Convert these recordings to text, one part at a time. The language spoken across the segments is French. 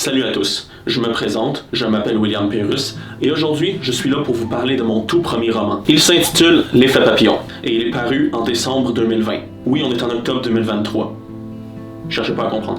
Salut à tous, je me présente, je m'appelle William Pérusse et aujourd'hui je suis là pour vous parler de mon tout premier roman. Il s'intitule L'effet papillon et il est paru en décembre 2020. Oui, on est en octobre 2023. Cherchez pas à comprendre.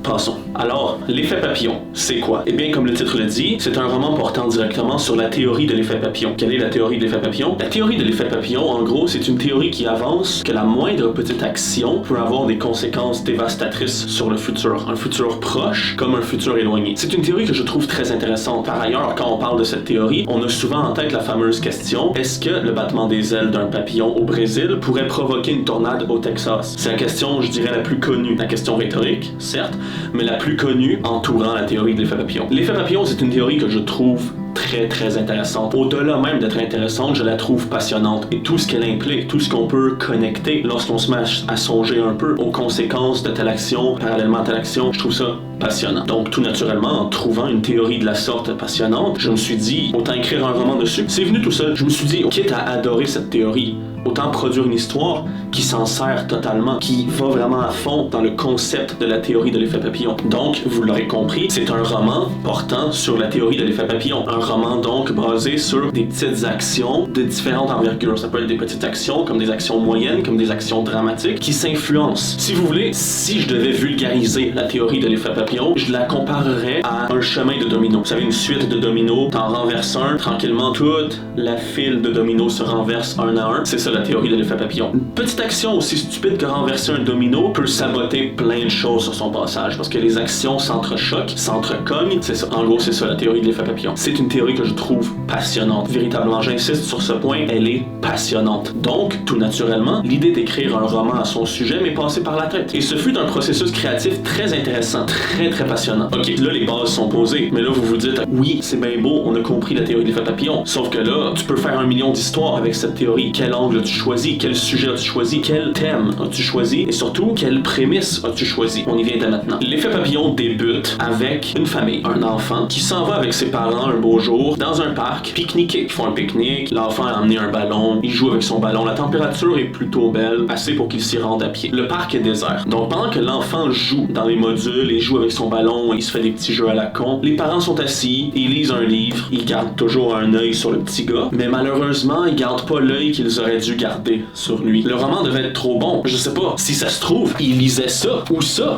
Passons. Alors, l'effet papillon, c'est quoi? Eh bien, comme le titre le dit, c'est un roman portant directement sur la théorie de l'effet papillon. Quelle est la théorie de l'effet papillon? La théorie de l'effet papillon, en gros, c'est une théorie qui avance que la moindre petite action peut avoir des conséquences dévastatrices sur le futur. Un futur proche comme un futur éloigné. C'est une théorie que je trouve très intéressante. Par ailleurs, quand on parle de cette théorie, on a souvent en tête la fameuse question: est-ce que le battement des ailes d'un papillon au Brésil pourrait provoquer une tornade au Texas? C'est la question, je dirais, la plus connue. La question rhétorique, certes, mais la plus connue entourant la théorie de l'effet papillon. L'effet papillon, c'est une théorie que je trouve très intéressante. Au-delà même d'être intéressante, je la trouve passionnante. Et tout ce qu'elle implique, tout ce qu'on peut connecter lorsqu'on se met à songer un peu aux conséquences de telle action, parallèlement à telle action, je trouve ça passionnant. Donc tout naturellement, en trouvant une théorie de la sorte passionnante, je me suis dit, autant écrire un roman dessus. C'est venu tout seul. Je me suis dit, quitte à adorer cette théorie, autant produire une histoire qui s'en sert totalement, qui va vraiment à fond dans le concept de la théorie de l'effet papillon. Donc, vous l'aurez compris, c'est un roman portant sur la théorie de l'effet papillon. Un roman donc basé sur des petites actions de différentes envergures. Ça peut être des petites actions, comme des actions moyennes, comme des actions dramatiques, qui s'influencent. Si vous voulez, si je devais vulgariser la théorie de l'effet papillon, je la comparerais à un chemin de dominos. Vous savez, une suite de dominos, t'en renverses un, tranquillement toute la file de dominos se renverse un à un. C'est ça la théorie de l'effet papillon. Une petite action aussi stupide que renverser un domino peut saboter plein de choses sur son passage, parce que les actions s'entrechoquent, s'entrecognent. C'est ça. En gros, c'est ça la théorie de l'effet papillon. C'est une théorie que je trouve passionnante. Véritablement, j'insiste sur ce point, elle est passionnante. Donc, tout naturellement, l'idée d'écrire un roman à son sujet m'est passée par la tête. Et ce fut un processus créatif très intéressant, très passionnant. Ok, là les bases sont posées, mais là vous vous dites, oui, c'est bien beau, on a compris la théorie de l'effet papillon. Sauf que là, tu peux faire 1 million d'histoires avec cette théorie. Quel angle as-tu choisi? Quel sujet as-tu choisi? Quel thème as-tu choisi? Et surtout, quelle prémisse as-tu choisi? On y vient dès maintenant. L'effet papillon débute avec une famille, un enfant qui s'en va avec ses parents un beau jour dans un parc pique-niquer. Ils font un pique-nique, l'enfant a emmené un ballon, il joue avec son ballon, la température est plutôt belle, assez pour qu'il s'y rende à pied. Le parc est désert. Donc pendant que l'enfant joue dans les modules et joue avec son ballon, il se fait des petits jeux à la con, les parents sont assis, ils lisent un livre, ils gardent toujours un œil sur le petit gars, mais malheureusement, ils gardent pas l'œil qu'ils auraient dû garder sur lui. Le roman devait être trop bon. Je sais pas, si ça se trouve, il lisait ça,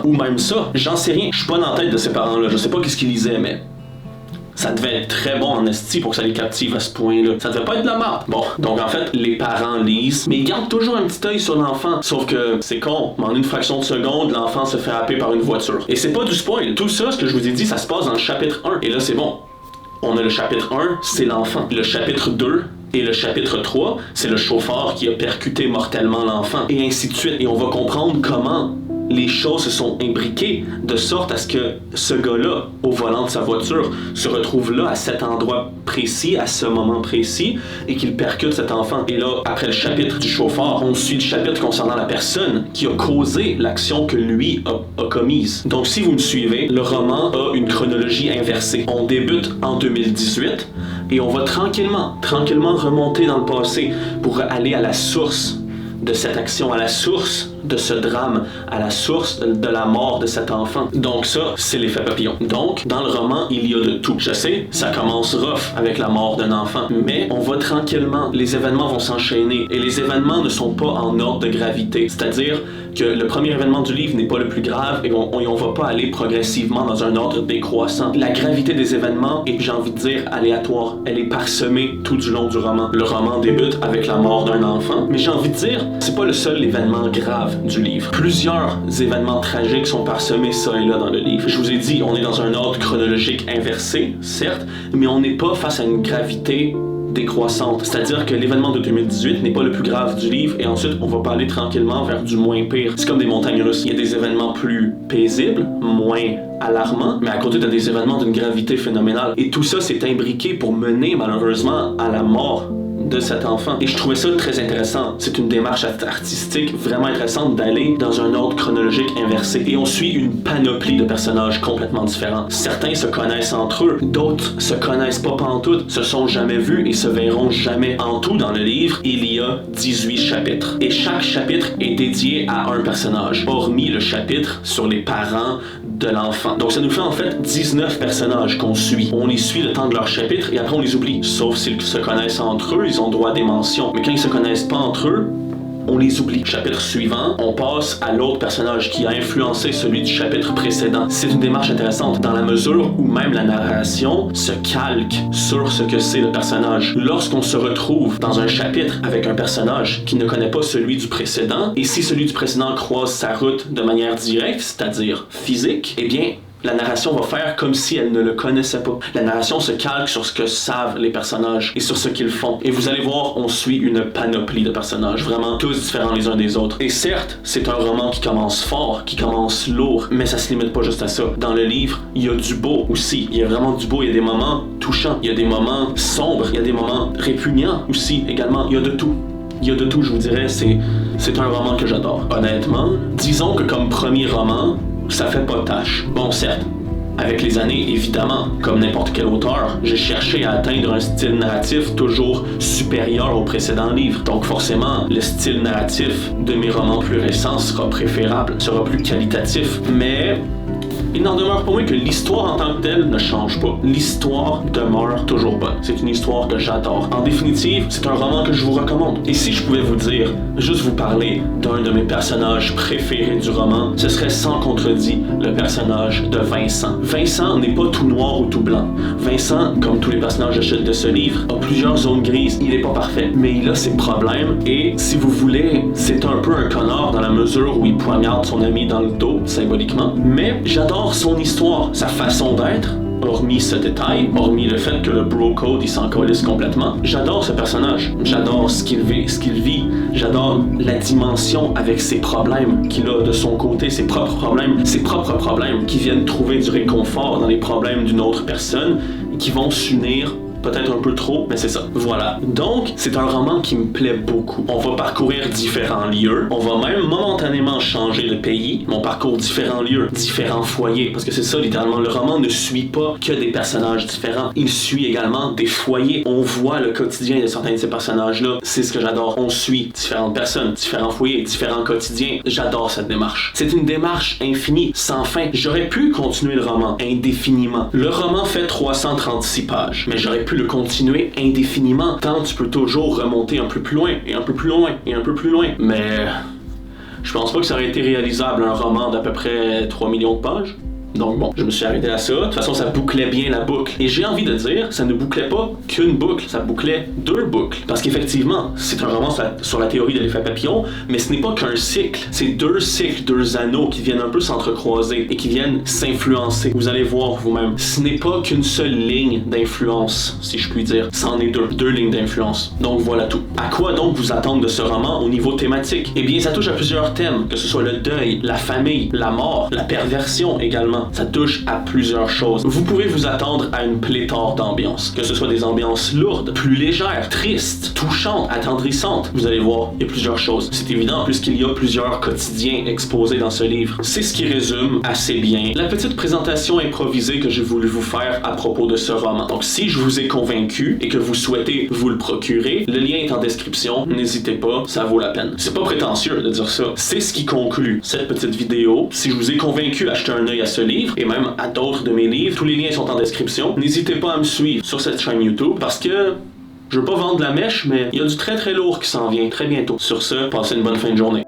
ou même ça. J'en sais rien. Je suis pas dans la tête de ces parents-là. Je sais pas qu'est-ce qu'ils lisaient, mais ça devait être très bon en esti pour que ça les captive à ce point-là. Ça devait pas être de la merde. Bon, donc en fait, les parents lisent, mais ils gardent toujours un petit œil sur l'enfant. Sauf que c'est con, mais en une fraction de seconde, l'enfant se fait happer par une voiture. Et c'est pas du spoil. Tout ça, ce que je vous ai dit, ça se passe dans le chapitre 1. Et là, c'est bon. On a le chapitre 1, c'est l'enfant. Le chapitre 2, et le chapitre 3, c'est le chauffeur qui a percuté mortellement l'enfant. Et ainsi de suite. Et on va comprendre comment les choses se sont imbriquées de sorte à ce que ce gars-là, au volant de sa voiture, se retrouve là, à cet endroit précis, à ce moment précis, et qu'il percute cet enfant. Et là, après le chapitre du chauffeur, on suit le chapitre concernant la personne qui a causé l'action que lui a commise. Donc, si vous me suivez, le roman a une chronologie inversée. On débute en 2018, et on va tranquillement remonter dans le passé pour aller à la source de cette action, à la source de ce drame, à la source de la mort de cet enfant. Donc ça, c'est l'effet papillon. Donc, dans le roman, il y a de tout. Je sais, ça commence rough avec la mort d'un enfant, mais on va tranquillement, les événements vont s'enchaîner, et les événements ne sont pas en ordre de gravité. C'est-à-dire que le premier événement du livre n'est pas le plus grave, et on va pas aller progressivement dans un ordre décroissant. La gravité des événements est, j'ai envie de dire, aléatoire. Elle est parsemée tout du long du roman. Le roman débute avec la mort d'un enfant, mais j'ai envie de dire, c'est pas le seul événement grave du livre. Plusieurs événements tragiques sont parsemés ça et là dans le livre. Je vous ai dit, on est dans un ordre chronologique inversé, certes, mais on n'est pas face à une gravité décroissante. C'est-à-dire que l'événement de 2018 n'est pas le plus grave du livre, et ensuite on va pas aller tranquillement vers du moins pire. C'est comme des montagnes russes. Il y a des événements plus paisibles, moins alarmants, mais à côté t'as des événements d'une gravité phénoménale. Et tout ça s'est imbriqué pour mener malheureusement à la mort de cet enfant. Et je trouvais ça très intéressant. C'est une démarche artistique vraiment intéressante d'aller dans un ordre chronologique inversé. Et on suit une panoplie de personnages complètement différents. Certains se connaissent entre eux, d'autres se connaissent pas pantoute, se sont jamais vus et se verront jamais. En tout, dans le livre, il y a 18 chapitres. Et chaque chapitre est dédié à un personnage. Hormis le chapitre sur les parents de l'enfant. Donc ça nous fait en fait 19 personnages qu'on suit. On les suit le temps de leur chapitre et après on les oublie. Sauf s'ils se connaissent entre eux, ils ont droit à des mentions. Mais quand ils se connaissent pas entre eux, on les oublie. Chapitre suivant, on passe à l'autre personnage qui a influencé celui du chapitre précédent. C'est une démarche intéressante dans la mesure où même la narration se calque sur ce que c'est le personnage. Lorsqu'on se retrouve dans un chapitre avec un personnage qui ne connaît pas celui du précédent, et si celui du précédent croise sa route de manière directe, c'est-à-dire physique, eh bien, la narration va faire comme si elle ne le connaissait pas. La narration se calque sur ce que savent les personnages et sur ce qu'ils font. Et vous allez voir, on suit une panoplie de personnages, vraiment tous différents les uns des autres. Et certes, c'est un roman qui commence fort, qui commence lourd, mais ça se limite pas juste à ça. Dans le livre, il y a du beau aussi. Il y a vraiment du beau, il y a des moments touchants, il y a des moments sombres, il y a des moments répugnants aussi également. Il y a de tout. Il y a de tout, je vous dirais, c'est un roman que j'adore. Honnêtement, disons que comme premier roman, ça fait pas tâche. Bon, certes, avec les années, évidemment, comme n'importe quel auteur, j'ai cherché à atteindre un style narratif toujours supérieur au précédent livre. Donc forcément, le style narratif de mes romans plus récents sera préférable, sera plus qualitatif. Mais il n'en demeure pas moins que l'histoire en tant que telle ne change pas. L'histoire demeure toujours bonne. C'est une histoire que j'adore. En définitive, c'est un roman que je vous recommande. Et si je pouvais vous dire, juste vous parler d'un de mes personnages préférés du roman, ce serait sans contredit le personnage de Vincent. Vincent n'est pas tout noir ou tout blanc. Vincent, comme tous les personnages de ce livre, a plusieurs zones grises. Il n'est pas parfait, mais il a ses problèmes. Et si vous voulez, c'est un peu un connard dans la mesure où il poignarde son ami dans le dos, symboliquement. Mais j'adore son histoire, sa façon d'être, hormis ce détail, hormis le fait que le bro code il s'en calisse complètement. J'adore ce personnage, j'adore ce qu'il vit, j'adore la dimension avec ses problèmes qu'il a de son côté, ses propres problèmes qui viennent trouver du réconfort dans les problèmes d'une autre personne et qui vont s'unir. Peut-être un peu trop, mais c'est ça. Voilà. Donc, c'est un roman qui me plaît beaucoup. On va parcourir différents lieux. On va même momentanément changer de pays, mais on parcourt différents lieux, différents foyers. Parce que c'est ça, littéralement. Le roman ne suit pas que des personnages différents. Il suit également des foyers. On voit le quotidien de certains de ces personnages-là. C'est ce que j'adore. On suit différentes personnes, différents foyers, différents quotidiens. J'adore cette démarche. C'est une démarche infinie, sans fin. J'aurais pu continuer le roman indéfiniment. Le roman fait 336 pages, mais j'aurais pu le continuer indéfiniment, tant tu peux toujours remonter un peu plus loin, et un peu plus loin, et un peu plus loin. Mais je pense pas que ça aurait été réalisable un roman d'à peu près 3 millions de pages. Donc bon, je me suis arrêté à ça. De toute façon, ça bouclait bien la boucle. Et j'ai envie de dire, ça ne bouclait pas qu'une boucle, ça bouclait 2 boucles. Parce qu'effectivement, c'est un roman sur la théorie de l'effet papillon, mais ce n'est pas qu'un cycle. C'est 2 cycles, 2 anneaux qui viennent un peu s'entrecroiser et qui viennent s'influencer. Vous allez voir vous-même. Ce n'est pas qu'une seule ligne d'influence, si je puis dire. C'en est 2 lignes d'influence. Donc voilà tout. À quoi donc vous attendre de ce roman au niveau thématique? Eh bien, ça touche à plusieurs thèmes, que ce soit le deuil, la famille, la mort, la perversion également. Ça touche à plusieurs choses. Vous pouvez vous attendre à une pléthore d'ambiances, que ce soit des ambiances lourdes, plus légères, tristes, touchantes, attendrissantes. Vous allez voir, il y a plusieurs choses. C'est évident puisqu'il y a plusieurs quotidiens exposés dans ce livre. C'est ce qui résume assez bien la petite présentation improvisée que j'ai voulu vous faire à propos de ce roman. Donc si je vous ai convaincu et que vous souhaitez vous le procurer, le lien est en description. N'hésitez pas, ça vaut la peine. C'est pas prétentieux de dire ça. C'est ce qui conclut cette petite vidéo. Si je vous ai convaincu, achetez un œil à ce livre et même à d'autres de mes livres. Tous les liens sont en description. N'hésitez pas à me suivre sur cette chaîne YouTube parce que je veux pas vendre la mèche, mais il y a du très très lourd qui s'en vient très bientôt. Sur ce, passez une bonne fin de journée.